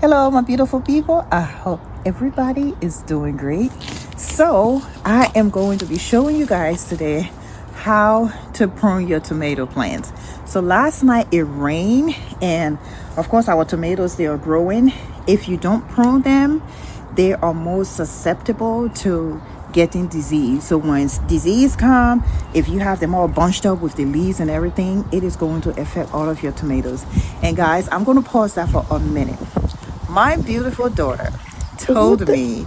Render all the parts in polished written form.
Hello, my beautiful people. I hope everybody is doing great. So I am going to be showing you guys today how to prune your tomato plants. So last night it rained, and of course our tomatoes, they are growing. If you don't prune them, they are most susceptible to getting disease. So when disease come, if you have them all bunched up with the leaves and everything, it is going to affect all of your tomatoes. And guys, I'm going to pause that for a minute. My beautiful daughter told me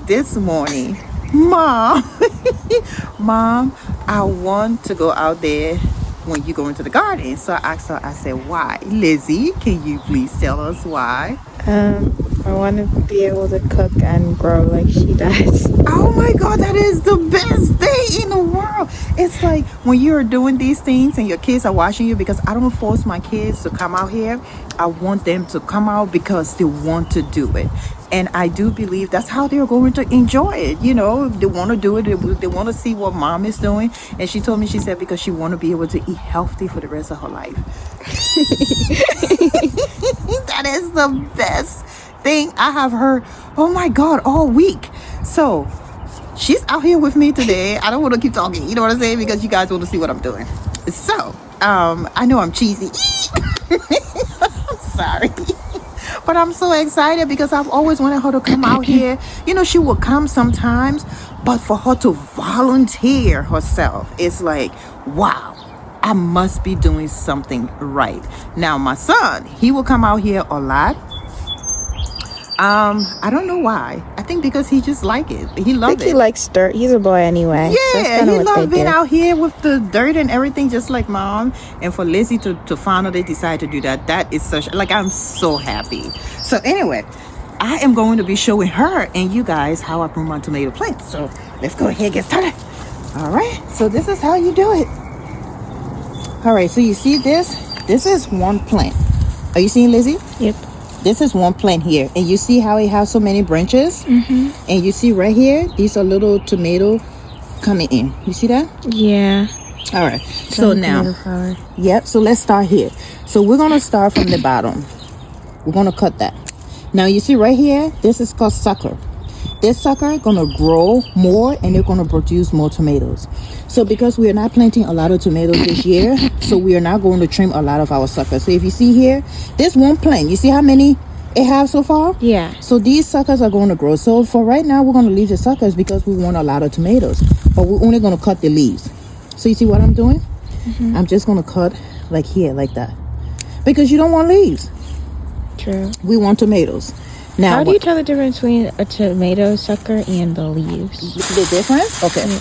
this morning, Mom, I want to go out there when you go into the garden. So I asked her, I said, why? Lizzie, can you please tell us why? I want to be able to cook and grow like she does. Oh my God, that is the best thing in the world. It's like when you're doing these things and your kids are watching you, because I don't force my kids to come out here. I want them to come out because they want to do it. And I do believe that's how they're going to enjoy it. You know, they want to do it. They want to see what mom is doing. And she told me, she said, because she want to be able to eat healthy for the rest of her life. That is the best thing I have heard, oh my God, all week. So she's out here with me today. I don't want to keep talking, you know what I'm saying, because you guys want to see what I'm doing. So I know I'm cheesy. I'm sorry, but I'm so excited because I've always wanted her to come out here. You know, she will come sometimes, but for her to volunteer herself, it's like, wow, I must be doing something right. Now my son, he will come out here a lot. I don't know why. I think because he just like it. He loves it. He likes dirt. He's a boy anyway. Yeah, so he loves being out here with the dirt and everything, just like mom. And for Lizzie to finally decide to do that, that is such, like, I'm so happy. So anyway, I am going to be showing her and you guys how I prune my tomato plants. So let's go ahead and get started. All right, so this is how you do it. All right, so you see this? This is one plant. Are you seeing, Lizzie? Yep. This is one plant here, and you see how it has so many branches? Mm-hmm. And you see right here, these are little tomato coming in. You see that? Yeah. All right. So now, yep. So let's start here. So we're gonna start from the bottom. We're gonna cut that. Now you see right here, this is called sucker. This sucker gonna grow more, and they're gonna produce more tomatoes. So because we are not planting a lot of tomatoes this year, so we are not going to trim a lot of our suckers. So if you see here, this one plant, you see how many it has so far? Yeah. So these suckers are going to grow. So for right now, we're going to leave the suckers because we want a lot of tomatoes, but we're only going to cut the leaves. So you see what I'm doing? Mm-hmm. I'm just going to cut like here, like that, because you don't want leaves. True. We want tomatoes. Now, how do you tell the difference between a tomato sucker and the leaves? The difference? Okay. Yeah.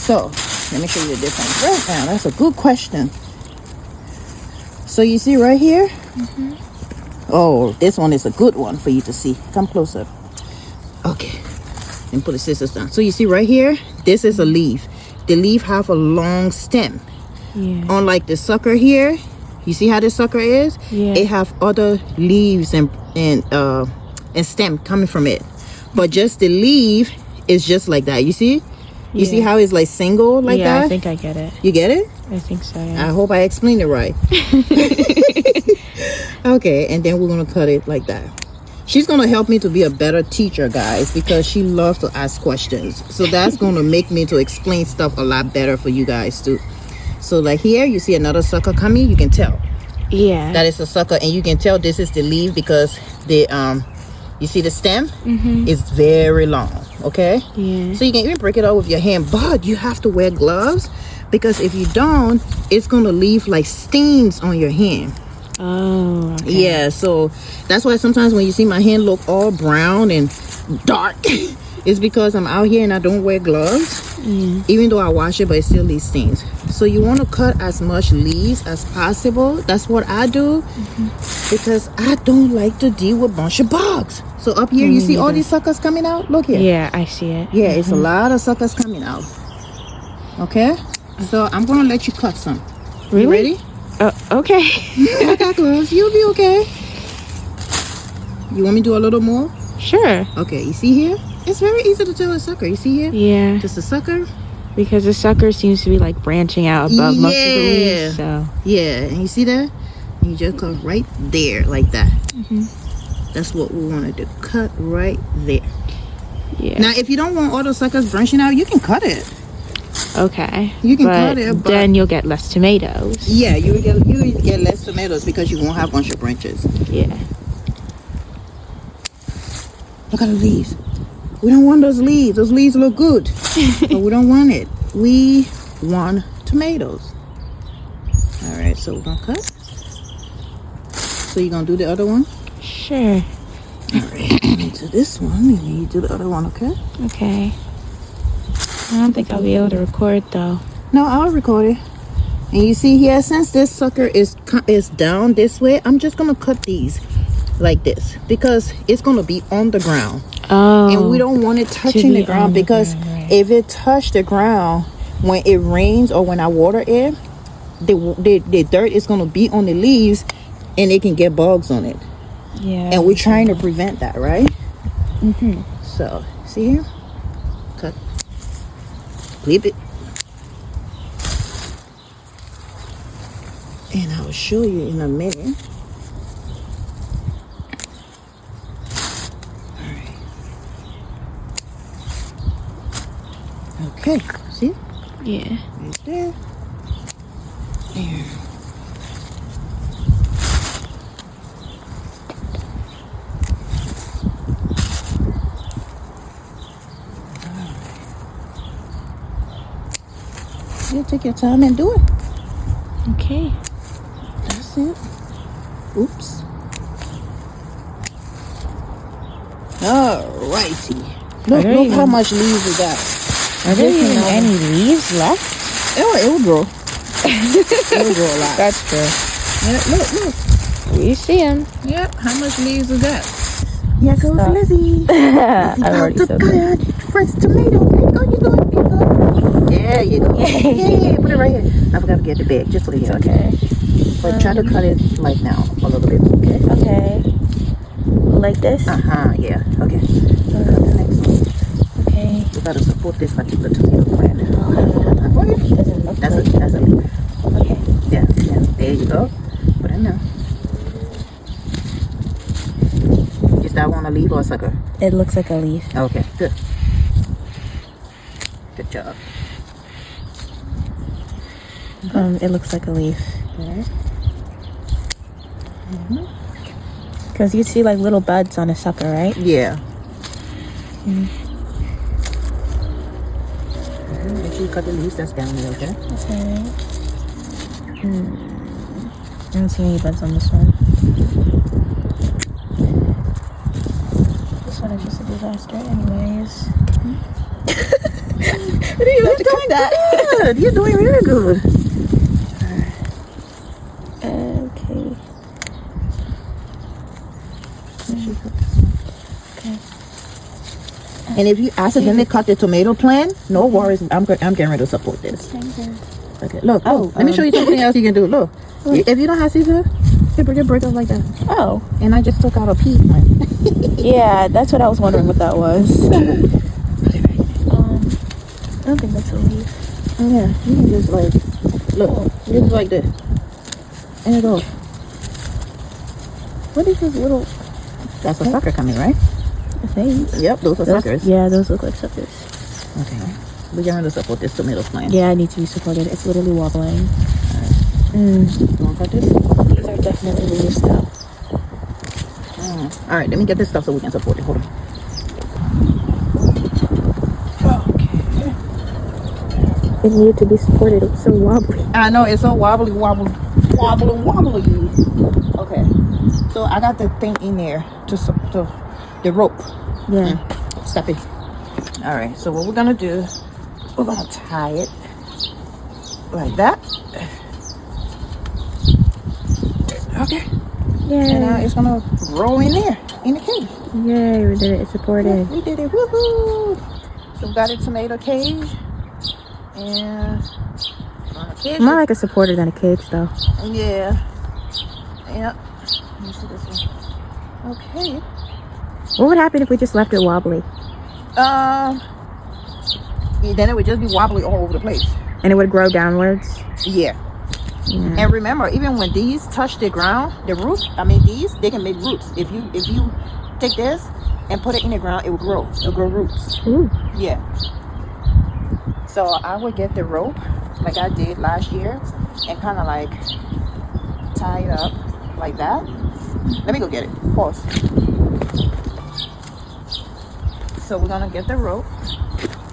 So let me show you the difference right now. That's a good question. So you see right here? Mm-hmm. Oh, this one is a good one for you to see. Come closer. Okay. And put the scissors down. So you see right here? This is a leaf. The leaf have a long stem. Yeah. Unlike the sucker here, you see how the sucker is? Yeah. It have other leaves and stem coming from it. But just the leaf is just like that. You see? You see how it's like single like that? Yeah, I think I get it. You get it? I think so, yeah. I hope I explained it right. Okay, and then we're going to cut it like that. She's going to help me to be a better teacher, guys, because she loves to ask questions. So that's going to make me to explain stuff a lot better for you guys too. So like here, you see another sucker coming. You can tell. Yeah. That is a sucker, and you can tell this is the leaf because the you see the stem is very long. Okay. Yeah. So you can even break it out with your hand, but you have to wear gloves because if you don't, it's gonna leave like stains on your hand. Oh. Okay. Yeah. So that's why sometimes when you see my hand look all brown and dark, it's because I'm out here and I don't wear gloves. Even though I wash it, but it still leaves stains. So you want to cut as much leaves as possible. That's what I do because I don't like to deal with a bunch of bugs. So up here, you see all these suckers coming out? Look here. Yeah, I see it. Yeah, it's a lot of suckers coming out. Okay? So I'm going to let you cut some. Really? You ready? Okay. I got gloves. You'll be okay. You want me to do a little more? Sure. Okay, you see here? It's very easy to tell a sucker. You see here? Yeah. Just a sucker. Because the sucker seems to be like branching out above most of the leaves. So. Yeah, and you see that? And you just cut right there like that. That's what we wanted to cut right there. Yeah. Now, if you don't want all those suckers branching out, you can cut it. Okay. You can cut it, but then you'll get less tomatoes. yeah, you would get less tomatoes because you won't have a bunch of branches. Yeah. Look at the leaves. We don't want those leaves. Those leaves look good, but we don't want it. We want tomatoes. All right, so we're gonna cut. So you're gonna do the other one? Sure. All right, into this one, and you do the other one, okay? Okay. I don't think I'll be able to record though. No, I'll record it. And you see here, since this sucker is down this way, I'm just gonna cut these like this because it's gonna be on the ground. Oh. And we don't want it touching the ground because if it touch the ground when it rains or when I water it, the dirt is gonna be on the leaves and it can get bugs on it. Yeah. And we're trying to prevent that, right? So see here, cut, clip it, and I will show you in a minute. All right. Okay, see? Yeah. Right there. There. You take your time and do it. Okay. That's it. Oops. Alrighty. Look how much leaves we got. Are there even any leaves left? Oh, it will grow. It will grow a lot. That's true. Yeah, look. We see them. Yep. How much leaves is that? Here goes Stop. Lizzie. I already said that. Fresh tomato. There you go. There you go. Yeah, put it right here. I forgot to get the bag. Just put it here. Okay. But try to cut it like now a little bit. Okay. Okay. Like this? Yeah. Okay. Cut the next one. Okay. You gotta support this particular tomato plant. Doesn't look That's like a leaf. Okay. Yeah. There you go. Put it in there. Is that one a leaf or a sucker? It looks like a leaf. Okay, good. Good job. It looks like a leaf. Okay. Because you see like little buds on a sucker, right? Yeah. Make sure you cut the leaves that's down there, okay? Okay. I don't see any buds on this one. This one is just a disaster anyways. You're doing good. You're doing really good. Okay. Okay. And if you accidentally cut the tomato plant, no worries. I'm getting ready to support this. Okay, look. Let me show you something else you can do. Look. If you don't have scissors, you break it like that. Oh. And I just took out a pea plant. Yeah, that's what I was wondering what that was. I don't think that's a leaf. Oh, yeah, you can just like, look, just like this. And it goes. What is this little? That's a sucker coming, right? I think. Yep, those are suckers. Yeah, those look like suckers. Okay. We're going to support this tomato plant. Yeah, I need to be supported. It's literally wobbling. You want to cut this? These are definitely leaves though. Alright, let me get this stuff so we can support it. Hold on. It needed to be supported. It was so wobbly. I know, it's so wobbly. Okay. So I got the thing in there to the rope. Yeah. Stop it. Alright, so what we're going to do, we're going to tie it like that. Okay. Yay. And now it's going to roll in there, in the cage. Yay, we did it. It's supported. We did it. Woohoo! So we got a tomato cage. And More like a supporter than a cage though. yeah. Yep. Let me see this one. Okay. What would happen if we just left it wobbly? Then it would just be wobbly all over the place. And it would grow downwards? Yeah. And remember, even when these touch the ground, the root, these, they can make roots. If you take this and put it in the ground, it will grow. It'll grow roots. Ooh. Yeah. So I would get the rope like I did last year and kind of like tie it up like that. Let me go get it. Pause. So we're gonna get the rope,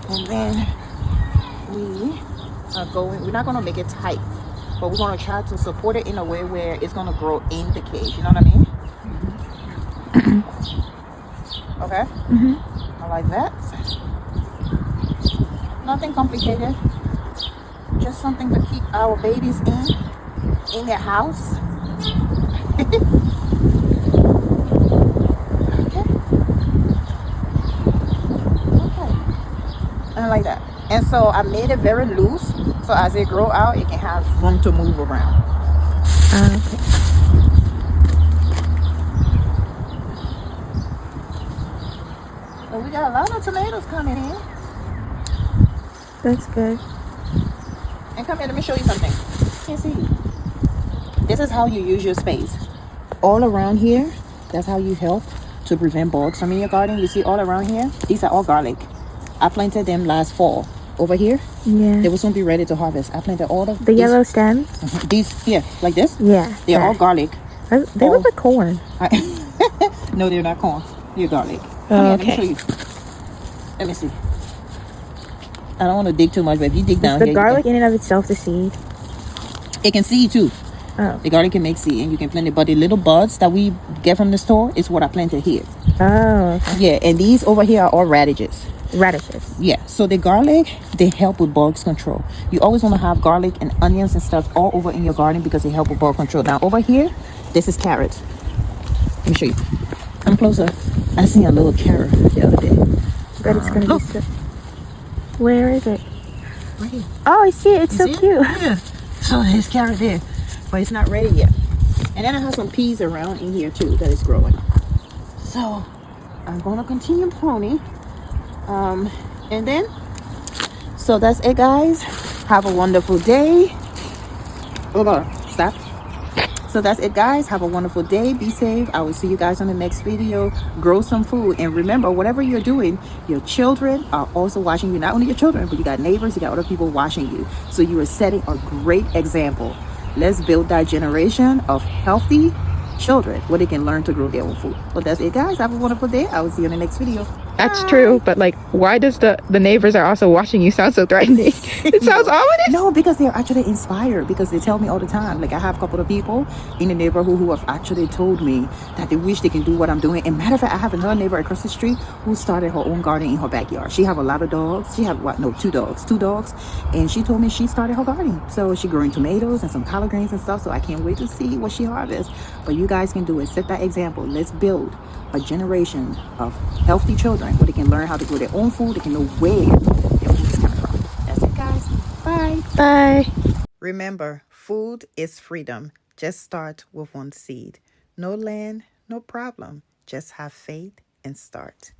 and then we're not gonna make it tight, but we're gonna try to support it in a way where it's gonna grow in the cage. You know what I mean? Okay. I like that. Nothing complicated. Just something to keep our babies in their house. Okay. And like that. And so I made it very loose, so as they grow out, it can have room to move around. Okay. So we got a lot of tomatoes coming in. That's good. And come here, let me show you something. Can't see. This is how you use your space. All around here, that's how you help to prevent bugs from in your garden. You see all around here, these are all garlic. I planted them last fall. Over here, Yeah. they will soon be ready to harvest. I planted all of The yellow stems? these here, like this. Yeah. They're all garlic. They look like corn. No, they're not corn. They're garlic. Oh, Here, okay. let me show you. Let me see. I don't want to dig too much, but if you dig down Is the here, garlic in and of itself the seed? it can seed too. Oh. The garlic can make seed, and you can plant it. But the little buds that we get from the store is what I planted here. Oh, okay. Yeah, and these over here are all radishes. Radishes. Yeah, so the garlic, they help with bugs control. You always want to have garlic and onions and stuff all over in your garden because they help with bug control. Now over here, this is carrots. Let me show you. Come closer. I seen a little carrot the other day. But it's gonna look. be so. Where is it? Right here. Oh, I see it. It's You so see it? cute. Yeah. So there's carrot there, but it's not ready yet. And then I have some peas around in here too that is growing. So I'm gonna continue pruning. And then, so that's it, guys. Have a wonderful day. Hold on, stop. So that's it, guys. Have a wonderful day. Be safe. I will see you guys on the next video. Grow some food, and remember, whatever you're doing, your children are also watching you. Not only your children, but you got neighbors, you got other people watching you. So you are setting a great example. Let's build that generation of healthy children where they can learn to grow their own food. Well, that's it, guys. Have a wonderful day. I will see you in the next video. That's true, but like, why does the neighbors are also watching you sound so threatening? It sounds ominous. No, because they're actually inspired, because they tell me all the time. Like, I have a couple of people in the neighborhood who have actually told me that they wish they can do what I'm doing. And matter of fact, I have another neighbor across the street who started her own garden in her backyard. She have a lot of dogs. She have two dogs. And she told me she started her garden. So she growing tomatoes and some collard greens and stuff. So I can't wait to see what she harvests. But you guys can do it. Set that example. Let's build a generation of healthy children where they can learn how to grow their own food. They can know where their food is coming from. That's it, guys. Bye. Bye. Remember, food is freedom. Just start with one seed. No land, no problem. Just have faith and start.